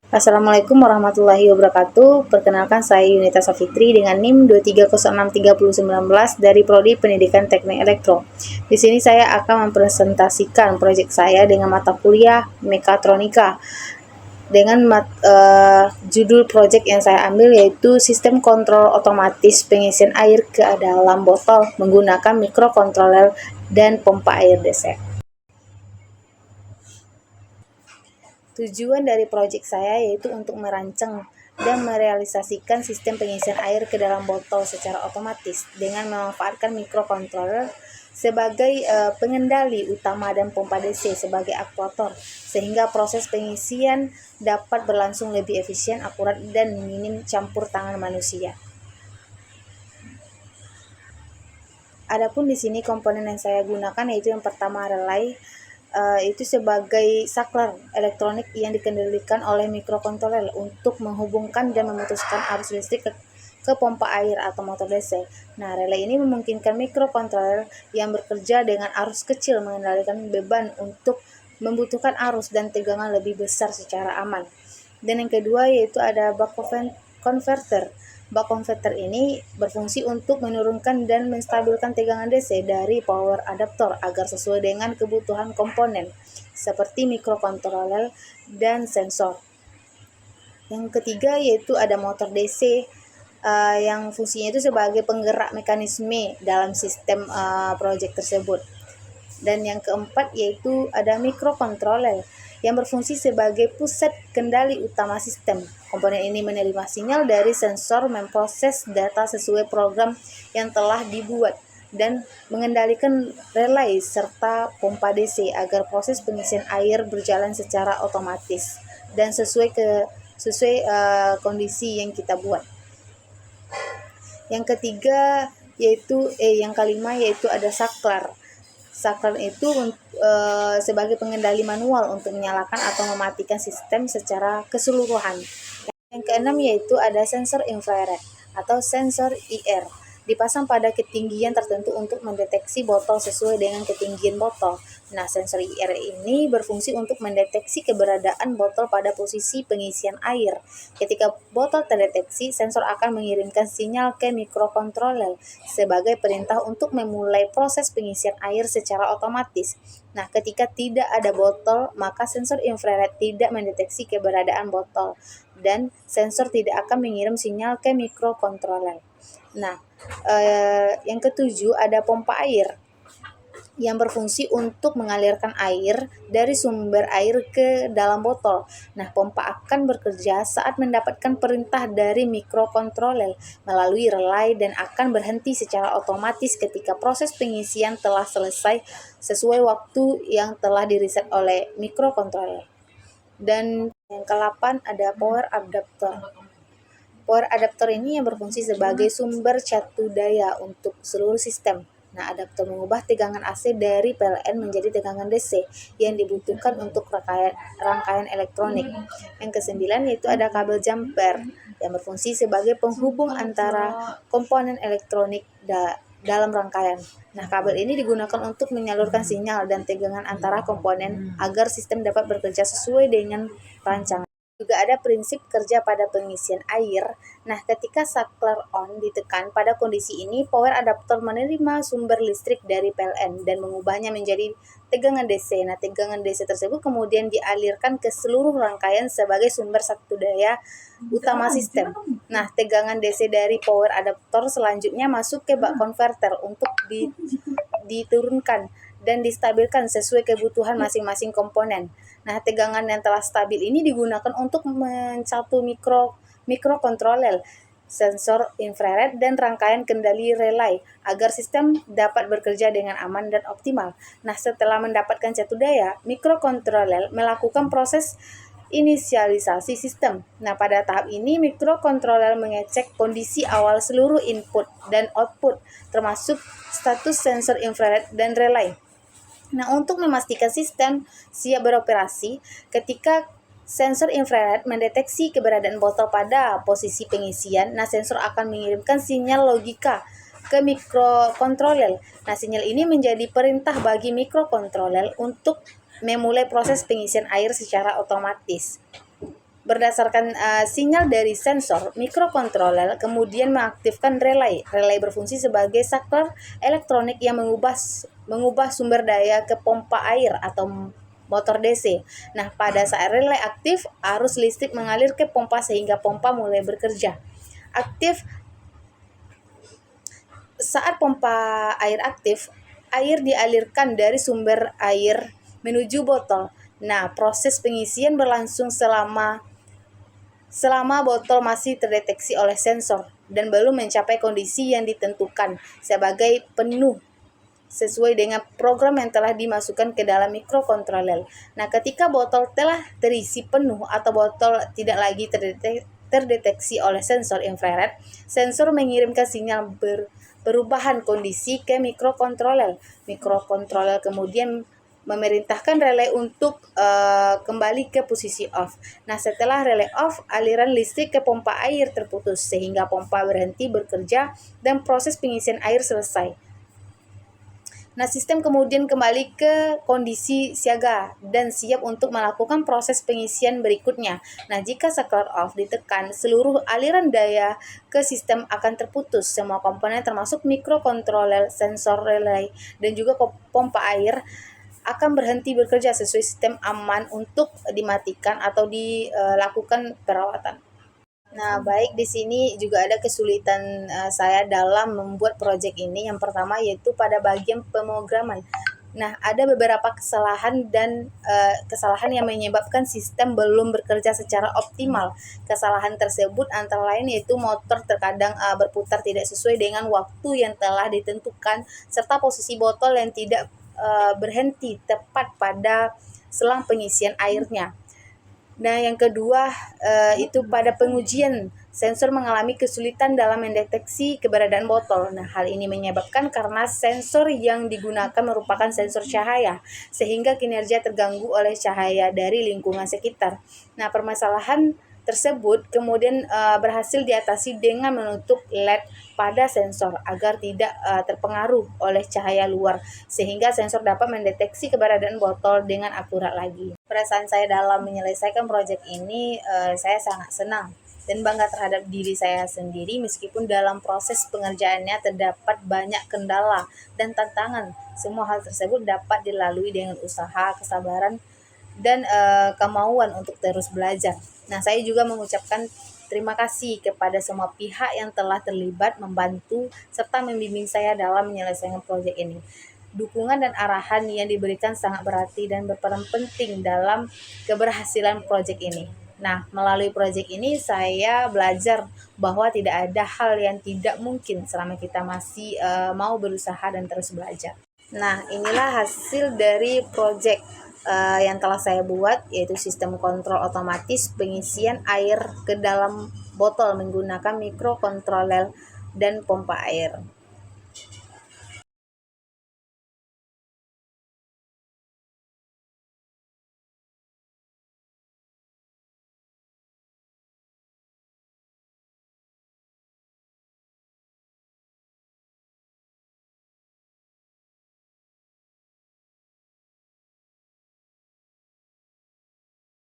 Assalamualaikum warahmatullahi wabarakatuh. Perkenalkan saya Yunita Safitri dengan NIM 2306319 dari Prodi Pendidikan Teknik Elektro. Di sini saya akan mempresentasikan proyek saya dengan mata kuliah Mekatronika dengan judul proyek yang saya ambil yaitu Sistem Kontrol Otomatis Pengisian Air ke dalam Botol menggunakan mikrokontroler dan pompa air DC. Tujuan dari proyek saya yaitu untuk merancang dan merealisasikan sistem pengisian air ke dalam botol secara otomatis dengan memanfaatkan mikrokontroler sebagai pengendali utama dan pompa DC sebagai aktuator, sehingga proses pengisian dapat berlangsung lebih efisien, akurat, dan minim campur tangan manusia. Adapun di sini komponen yang saya gunakan yaitu yang pertama relay, itu sebagai saklar elektronik yang dikendalikan oleh mikrokontroler untuk menghubungkan dan memutuskan arus listrik ke pompa air atau motor DC. Nah, relay ini memungkinkan mikrokontroler yang bekerja dengan arus kecil mengendalikan beban untuk membutuhkan arus dan tegangan lebih besar secara aman. Dan yang kedua yaitu ada buck converter. Buck converter ini berfungsi untuk menurunkan dan menstabilkan tegangan DC dari power adaptor agar sesuai dengan kebutuhan komponen seperti mikrokontroler dan sensor. Yang ketiga yaitu ada motor DC yang fungsinya itu sebagai penggerak mekanisme dalam sistem proyek tersebut. Dan yang keempat yaitu ada mikrokontroler yang berfungsi sebagai pusat kendali utama sistem. Komponen ini menerima sinyal dari sensor, memproses data sesuai program yang telah dibuat, dan mengendalikan relay serta pompa DC agar proses pengisian air berjalan secara otomatis dan sesuai kondisi yang kita buat. Yang ketiga yaitu yang kelima yaitu ada saklar. Saklar itu sebagai pengendali manual untuk menyalakan atau mematikan sistem secara keseluruhan. Yang keenam yaitu ada sensor infrared atau sensor IR. Dipasang pada ketinggian tertentu untuk mendeteksi botol sesuai dengan ketinggian botol. Nah, sensor IR ini berfungsi untuk mendeteksi keberadaan botol pada posisi pengisian air. Ketika botol terdeteksi, sensor akan mengirimkan sinyal ke mikrokontroler sebagai perintah untuk memulai proses pengisian air secara otomatis. Nah, ketika tidak ada botol, maka sensor infrared tidak mendeteksi keberadaan botol dan sensor tidak akan mengirim sinyal ke mikrokontroler. Nah, yang ketujuh ada pompa air yang berfungsi untuk mengalirkan air dari sumber air ke dalam botol. Nah, pompa akan bekerja saat mendapatkan perintah dari mikrokontroler melalui relay dan akan berhenti secara otomatis ketika proses pengisian telah selesai sesuai waktu yang telah diriset oleh mikrokontroler. Dan yang ke-8 ada power adapter. Power adapter ini yang berfungsi sebagai sumber catu daya untuk seluruh sistem. Nah, adaptor mengubah tegangan AC dari PLN menjadi tegangan DC yang dibutuhkan untuk rangkaian elektronik. Yang ke-9 yaitu ada kabel jumper yang berfungsi sebagai penghubung antara komponen elektronik dalam rangkaian. Nah, kabel ini digunakan untuk menyalurkan sinyal dan tegangan antara komponen agar sistem dapat bekerja sesuai dengan rancangan. Juga ada prinsip kerja pada pengisian air. Nah, ketika saklar on ditekan, pada kondisi ini power adapter menerima sumber listrik dari PLN dan mengubahnya menjadi tegangan DC. Nah, tegangan DC tersebut kemudian dialirkan ke seluruh rangkaian sebagai sumber satu daya utama sistem. Nah, tegangan DC dari power adapter selanjutnya masuk ke buck converter untuk diturunkan dan distabilkan sesuai kebutuhan masing-masing komponen. Nah, tegangan yang telah stabil ini digunakan untuk mencatu mikrokontroler, sensor infrared, dan rangkaian kendali relay agar sistem dapat bekerja dengan aman dan optimal. Nah, setelah mendapatkan catu daya, mikrokontroler melakukan proses inisialisasi sistem. Nah, pada tahap ini mikrokontroler mengecek kondisi awal seluruh input dan output, termasuk status sensor infrared dan relay. Nah, untuk memastikan sistem siap beroperasi, ketika sensor infrared mendeteksi keberadaan botol pada posisi pengisian, nah sensor akan mengirimkan sinyal logika ke mikrokontroler. Nah, sinyal ini menjadi perintah bagi mikrokontroler untuk memulai proses pengisian air secara otomatis. Berdasarkan sinyal dari sensor, mikrokontroler kemudian mengaktifkan relay. Relay berfungsi sebagai saklar elektronik yang mengubah sumber daya ke pompa air atau motor DC. Nah, pada saat relay aktif, arus listrik mengalir ke pompa sehingga pompa mulai bekerja. Aktif Saat pompa air aktif, air dialirkan dari sumber air menuju botol. Nah, proses pengisian berlangsung selama botol masih terdeteksi oleh sensor dan belum mencapai kondisi yang ditentukan sebagai penuh sesuai dengan program yang telah dimasukkan ke dalam mikrokontroler. Nah, ketika botol telah terisi penuh atau botol tidak lagi terdeteksi oleh sensor infrared, sensor mengirimkan sinyal perubahan kondisi ke mikrokontroler. Mikrokontroler kemudian memerintahkan relay untuk kembali ke posisi off. Nah, setelah relay off, aliran listrik ke pompa air terputus sehingga pompa berhenti bekerja dan proses pengisian air selesai. Nah, sistem kemudian kembali ke kondisi siaga dan siap untuk melakukan proses pengisian berikutnya. Nah, jika saklar off ditekan, seluruh aliran daya ke sistem akan terputus. Semua komponen termasuk mikrokontroler, sensor relay, dan juga pompa air akan berhenti bekerja sesuai sistem aman untuk dimatikan atau dilakukan perawatan. Nah, baik, di sini juga ada kesulitan saya dalam membuat proyek ini. Yang pertama yaitu pada bagian pemrograman. Nah, ada beberapa kesalahan yang menyebabkan sistem belum bekerja secara optimal. Kesalahan tersebut antara lain yaitu motor terkadang berputar tidak sesuai dengan waktu yang telah ditentukan, serta posisi botol yang tidak berhenti tepat pada selang pengisian airnya. Nah, yang kedua itu pada pengujian, sensor mengalami kesulitan dalam mendeteksi keberadaan botol. Nah, hal ini menyebabkan karena sensor yang digunakan merupakan sensor cahaya, sehingga kinerja terganggu oleh cahaya dari lingkungan sekitar. Nah, permasalahan tersebut kemudian berhasil diatasi dengan menutup LED pada sensor agar tidak terpengaruh oleh cahaya luar, sehingga sensor dapat mendeteksi keberadaan botol dengan akurat lagi. Perasaan saya dalam menyelesaikan proyek ini, saya sangat senang dan bangga terhadap diri saya sendiri meskipun dalam proses pengerjaannya terdapat banyak kendala dan tantangan. Semua hal tersebut dapat dilalui dengan usaha, kesabaran, dan kemauan untuk terus belajar. Nah, saya juga mengucapkan terima kasih kepada semua pihak yang telah terlibat, membantu, serta membimbing saya dalam menyelesaikan proyek ini. Dukungan dan arahan yang diberikan sangat berarti dan berperan penting dalam keberhasilan proyek ini. Nah, melalui proyek ini saya belajar bahwa tidak ada hal yang tidak mungkin selama kita masih mau berusaha dan terus belajar. Nah, inilah hasil dari proyek yang telah saya buat, yaitu sistem kontrol otomatis pengisian air ke dalam botol menggunakan mikrokontroler dan pompa air.